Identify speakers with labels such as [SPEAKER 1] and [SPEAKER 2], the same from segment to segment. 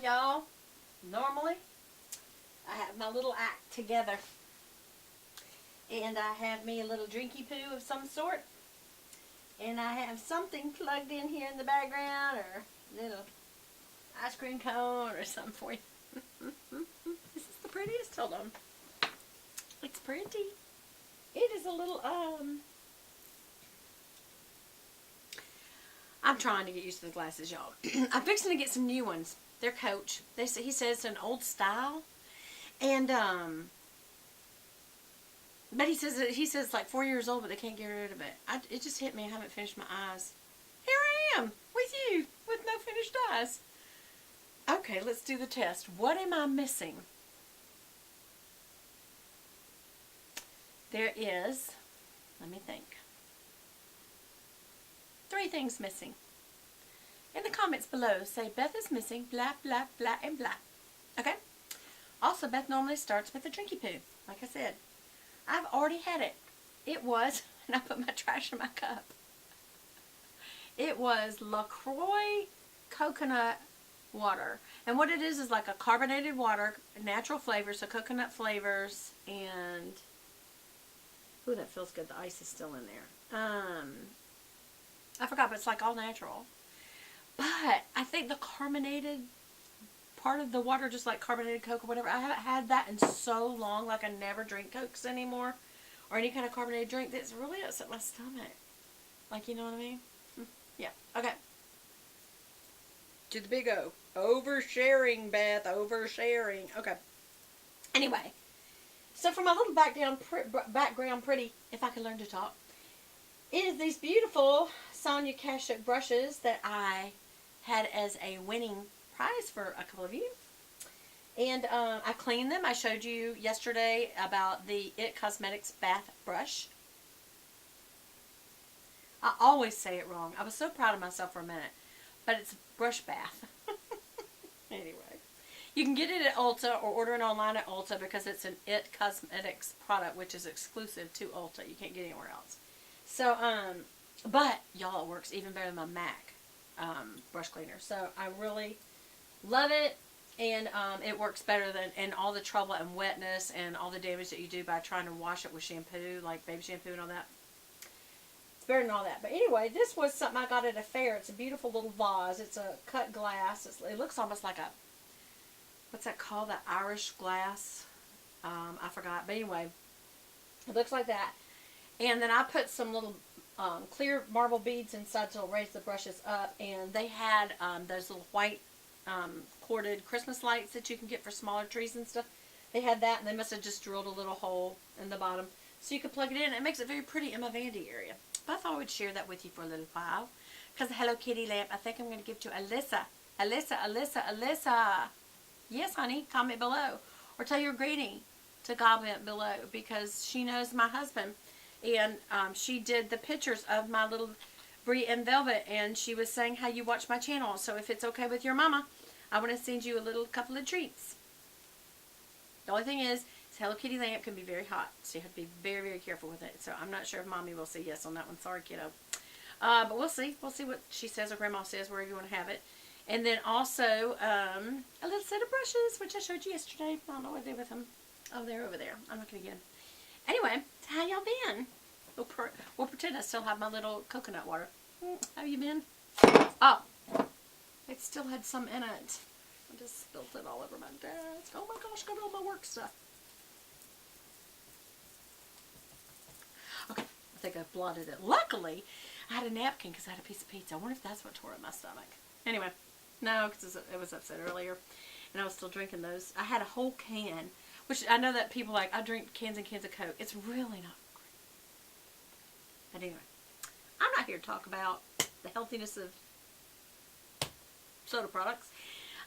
[SPEAKER 1] y'all, normally I have my little act together. And I have me a little drinky poo of some sort. And I have something plugged in here in the background, or a little ice cream cone or something for you. This is the prettiest. Hold on. It's pretty. It is a little, I'm trying to get used to the glasses, y'all. I'm fixing to get some new ones. They're Coach. He says it's an old style. And, but he says it's like 4 years old, but they can't get rid of it. It just hit me. I haven't finished my eyes. Here I am with you with no finished eyes. Okay, let's do the test. What am I missing? There is, let me think, 3 things missing. In the comments below, say Beth is missing blah, blah, blah, and blah. Okay? Also, Beth normally starts with a drinky poo, like I said. I've already had it. It was, and I put my trash in my cup. It was LaCroix coconut water. And what it is like a carbonated water, natural flavors, so coconut flavors, and, ooh, that feels good. The ice is still in there. I forgot, but it's like all natural. But I think the carbonated part of the water, just like carbonated Coke or whatever, I haven't had that in so long. Like, I never drink Cokes anymore, or any kind of carbonated drink. That's really upset my stomach. Like, you know what I mean? Yeah. Okay. To the big O. Oversharing, Beth. Oversharing. Okay. Anyway. So for my little background pretty, if I could learn to talk, is these beautiful Sonia Kashuk brushes that I had as a winning prize for a couple of you. And I cleaned them. I showed you yesterday about the IT Cosmetics bath brush. I always say it wrong. I was so proud of myself for a minute. But it's brush bath. Anyway. You can get it at Ulta or order it online at Ulta because it's an IT Cosmetics product, which is exclusive to Ulta. You can't get anywhere else. So, but y'all, it works even better than my MAC brush cleaner. So I really love it, and it works better than, and all the trouble and wetness and all the damage that you do by trying to wash it with shampoo, like baby shampoo and all that. It's better than all that. But anyway, this was something I got at a fair. It's a beautiful little vase. It's a cut glass. It looks almost like a, what's that called? The Irish glass. I forgot. But anyway, it looks like that. And then I put some little clear marble beads inside to raise the brushes up. And they had those little white corded Christmas lights that you can get for smaller trees and stuff. They had that, and they must have just drilled a little hole in the bottom so you could plug it in. It makes it very pretty in my vanity area. But I thought I would share that with you for a little while. Because the Hello Kitty lamp, I think I'm going to give to Alyssa. Alyssa. Yes, honey, comment below. Or tell your granny to comment below, because she knows my husband. And she did the pictures of my little Brie and Velvet, and she was saying how you watch my channel. So if it's okay with your mama, I want to send you a little couple of treats. The only thing is, this Hello Kitty lamp can be very hot, so you have to be very, very careful with it. So I'm not sure if Mommy will say yes on that one. Sorry, kiddo. But we'll see. We'll see what she says or Grandma says, wherever you want to have it. And then also a little set of brushes, which I showed you yesterday. I don't know what they did with them. Oh, they're over there. I'm not going to get them. Anyway, how y'all been? We'll pretend I still have my little coconut water. How you been? Oh, it still had some in it. I just spilled it all over my desk. Oh my gosh, got all my work stuff. Okay, I think I blotted it. Luckily, I had a napkin because I had a piece of pizza. I wonder if that's what tore up my stomach. Anyway, no, because it was upset earlier, and I was still drinking those. I had a whole can, which I know that people like, I drink cans and cans of Coke. It's really not great. But anyway, I'm not here to talk about the healthiness of soda products.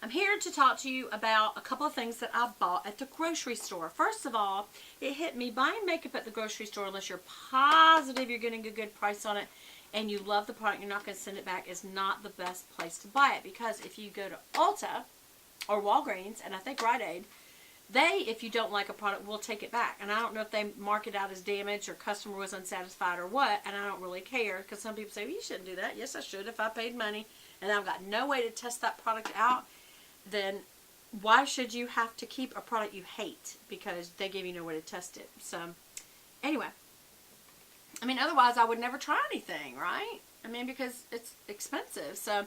[SPEAKER 1] I'm here to talk to you about a couple of things that I bought at the grocery store. First of all, it hit me, buying makeup at the grocery store, unless you're positive you're getting a good price on it and you love the product, you're not going to send it back, is not the best place to buy it. Because if you go to Ulta or Walgreens, and I think Rite Aid, they, if you don't like a product, will take it back. And I don't know if they mark it out as damaged or customer was unsatisfied or what, and I don't really care, because some people say, well, you shouldn't do that. Yes, I should if I paid money and I've got no way to test that product out. then why should you have to keep a product you hate because they gave you no way to test it? So, anyway. I mean, otherwise I would never try anything, right? I mean, because it's expensive. So,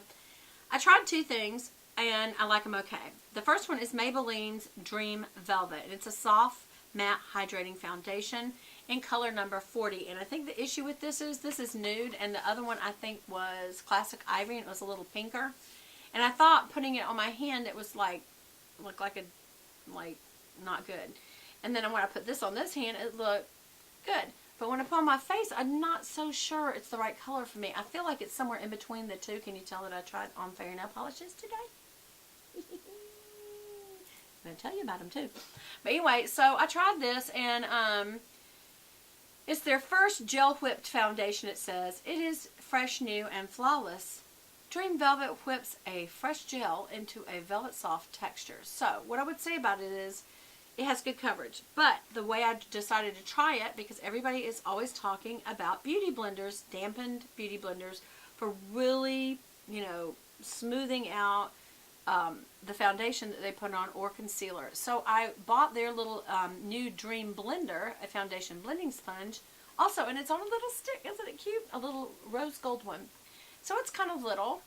[SPEAKER 1] I tried 2 things, and I like them okay. The first one is Maybelline's Dream Velvet. And it's a soft, matte, hydrating foundation in color number 40. And I think the issue with this is nude, and the other one I think was Classic Ivory, and it was a little pinker. And I thought putting it on my hand, it was like, looked like not good. And then when I put this on this hand, it looked good. But when I put on my face, I'm not so sure it's the right color for me. I feel like it's somewhere in between the two. Can you tell that I tried on Fairy Nail Polishes today? I'm going to tell you about them too. But anyway, so I tried this, and it's their first gel whipped foundation, it says. It is fresh, new, and flawless. Dream Velvet whips a fresh gel into a velvet soft texture. So, what I would say about it is, it has good coverage, but the way I decided to try it, because everybody is always talking about beauty blenders, dampened beauty blenders, for really, smoothing out the foundation that they put on or concealer. So I bought their little new Dream Blender, a foundation blending sponge, also, and it's on a little stick. Isn't it cute? A little rose gold one. So it's kind of little.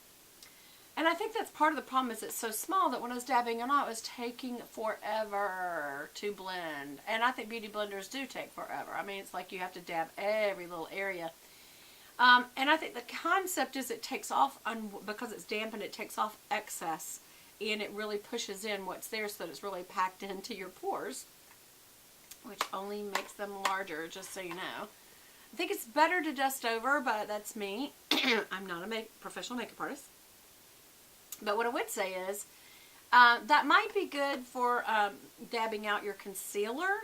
[SPEAKER 1] And I think that's part of the problem is it's so small that when I was dabbing it on, it was taking forever to blend. And I think beauty blenders do take forever. I mean, it's like you have to dab every little area. And I think the concept is it takes off, because it's dampened, it takes off excess. And it really pushes in what's there so that it's really packed into your pores, which only makes them larger, just so you know. I think it's better to dust over, but that's me. I'm not a professional makeup artist. But what I would say is, that might be good for dabbing out your concealer.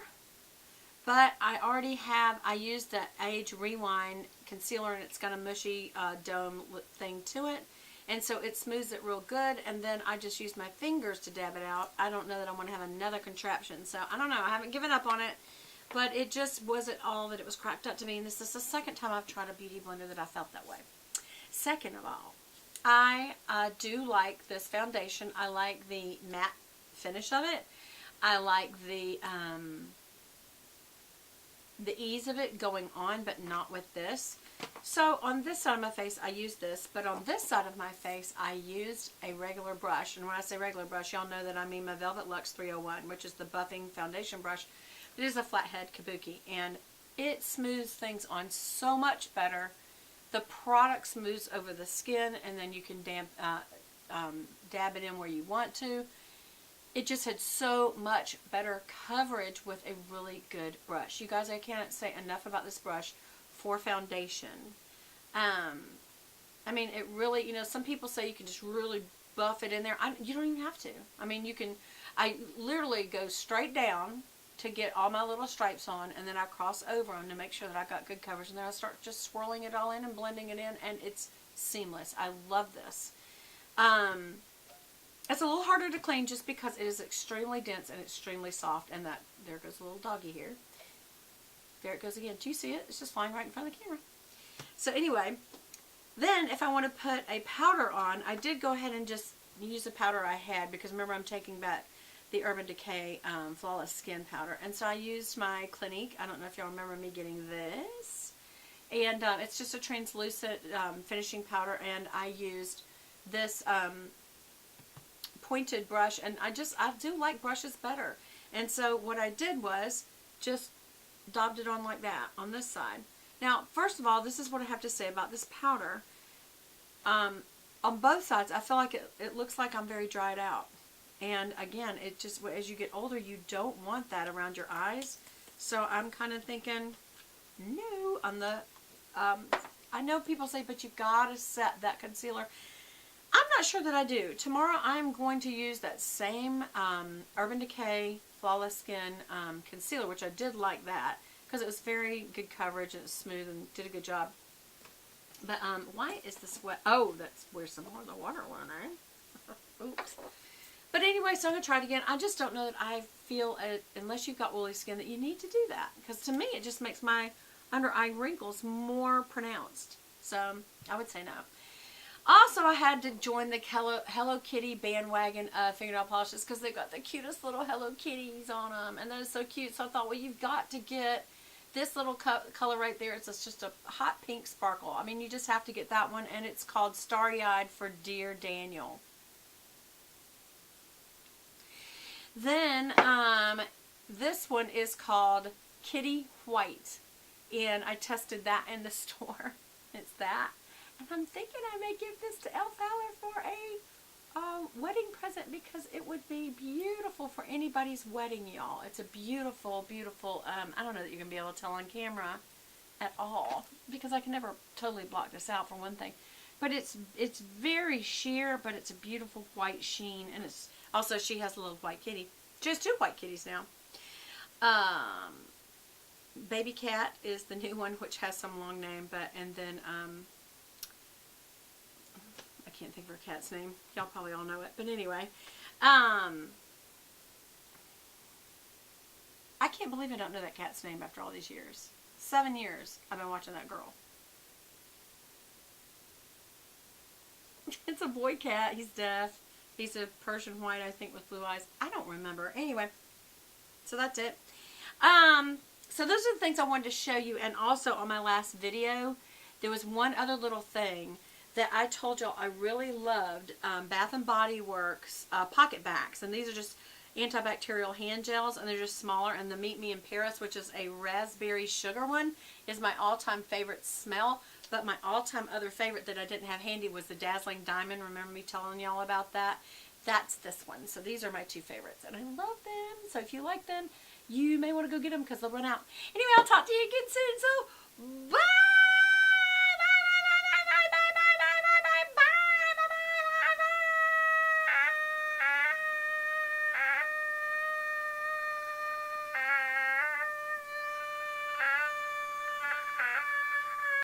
[SPEAKER 1] But I used the Age Rewind concealer, and it's got a mushy dome thing to it. And so it smooths it real good, and then I just use my fingers to dab it out. I don't know that I want to have another contraption, so I don't know. I haven't given up on it, but it just wasn't all that it was cracked up to be, and this is the second time I've tried a beauty blender that I felt that way. Second of all, I do like this foundation. I like the matte finish of it. I like the ease of it going on, but not with this. So on this side of my face, I used this, but on this side of my face, I used a regular brush. And when I say regular brush, y'all know that I mean my Velvet Luxe 301, which is the buffing foundation brush. It is a flathead kabuki, and it smooths things on so much better. The product smooths over the skin, and then you can dab it in where you want to. It just had so much better coverage with a really good brush. You guys, I can't say enough about this brush for foundation. I mean, it really, some people say you can just really buff it in there. You don't even have to. I mean, I literally go straight down to get all my little stripes on, and then I cross over them to make sure that I got good coverage, and then I start just swirling it all in and blending it in, and it's seamless. I love this. It's a little harder to clean just because it is extremely dense and extremely soft, and there goes a little doggy here. There it goes again. Do you see it? It's just flying right in front of the camera. So anyway, then if I want to put a powder on, I did go ahead and just use the powder I had, because remember I'm taking back the Urban Decay Flawless Skin Powder. And so I used my Clinique. I don't know if y'all remember me getting this. And it's just a translucent finishing powder, and I used this pointed brush, and I do like brushes better. And so what I did was just daubed it on like that on this side. Now, first of all, this is what I have to say about this powder. On both sides, I feel like it looks like I'm very dried out. And again, it just, as you get older, you don't want that around your eyes. So I'm kind of thinking, no, on the, I know people say, but you gotta set that concealer. I'm not sure that I do. Tomorrow I'm going to use that same Urban Decay Flawless Skin concealer, which I did like that, because it was very good coverage, and it was smooth and did a good job. But why is the sweat? Oh, that's where some more of the water went, eh? Oops. But anyway, so I'm going to try it again. I just don't know that I feel, unless you've got oily skin, that you need to do that. Because to me, it just makes my under eye wrinkles more pronounced. So I would say no. Also, I had to join the Hello Kitty bandwagon of fingernail polishes because they got the cutest little Hello Kitties on them. And that is so cute. So I thought, well, you've got to get this little color right there. It's just a hot pink sparkle. I mean, you just have to get that one. And it's called Starry Eyed for Dear Daniel. Then, this one is called Kitty White. And I tested that in the store. It's that. And I'm thinking I may give this to Elle Fowler for a wedding present because it would be beautiful for anybody's wedding, y'all. It's a beautiful, beautiful, I don't know that you're going to be able to tell on camera at all because I can never totally block this out for one thing. But it's very sheer, but it's a beautiful white sheen. And it's also, she has a little white kitty. She has 2 white kitties now. Baby Cat is the new one, which has some long name, and then, I can't think of her cat's name. Y'all probably all know it. But anyway, I can't believe I don't know that cat's name after all these years. 7 years I've been watching that girl. It's a boy cat. He's deaf. He's a Persian white, I think, with blue eyes. I don't remember. Anyway, so that's it. So those are the things I wanted to show you. And also on my last video, there was one other little thing that I told y'all I really loved. Bath & Body Works pocket backs. And these are just antibacterial hand gels. And they're just smaller. And the Meet Me in Paris, which is a raspberry sugar one, is my all-time favorite smell. But my all-time other favorite that I didn't have handy was the Dazzling Diamond. Remember me telling y'all about that? That's this one. So these are my 2 favorites. And I love them. So if you like them, you may want to go get them because they'll run out. Anyway, I'll talk to you again soon. So, bye!